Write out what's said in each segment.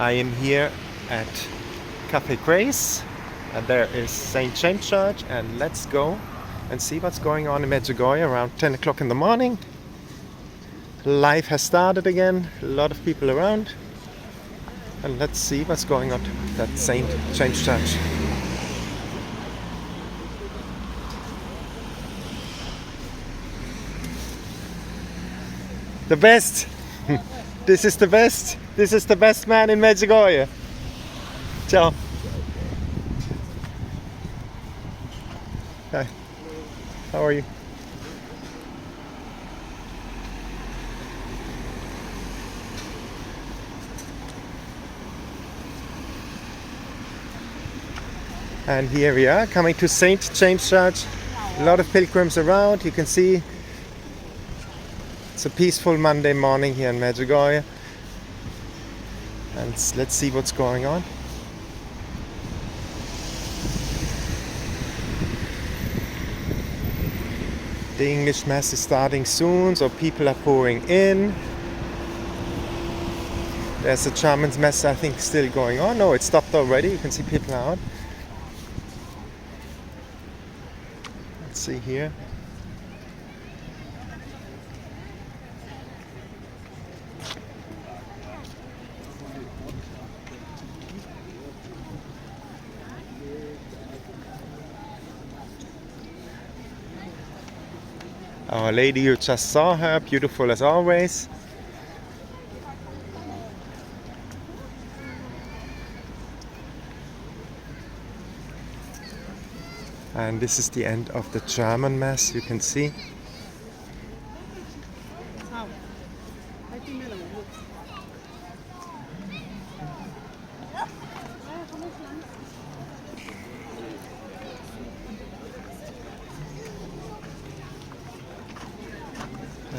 I am here at Cafe Grace, and there is St. James Church, and let's go and see what's going on in Medjugorje around 10 o'clock in the morning. Life has started again, a lot of people around, and let's see what's going on at St. James Church. The best! This is the best! This is the best man in Medjugorje! Ciao! Hi, how are you? And here we are, coming to St. James Church. A lot of pilgrims around. You can see it's a peaceful Monday morning here in Medjugorje. And let's see what's going on. The English Mass is starting soon, so people are pouring in. There's a German Mass, I think, still going on. No, it stopped already. You can see people out. Let's see here. Our Lady, you just saw her, beautiful as always. And this is the end of the German Mass, you can see.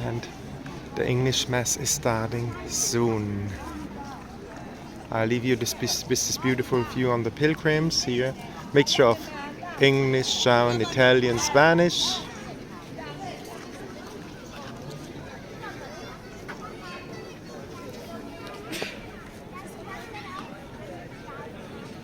And the English Mass is starting soon. I'll leave you with this beautiful view on the pilgrims here. Mixture of English, German, Italian, Spanish.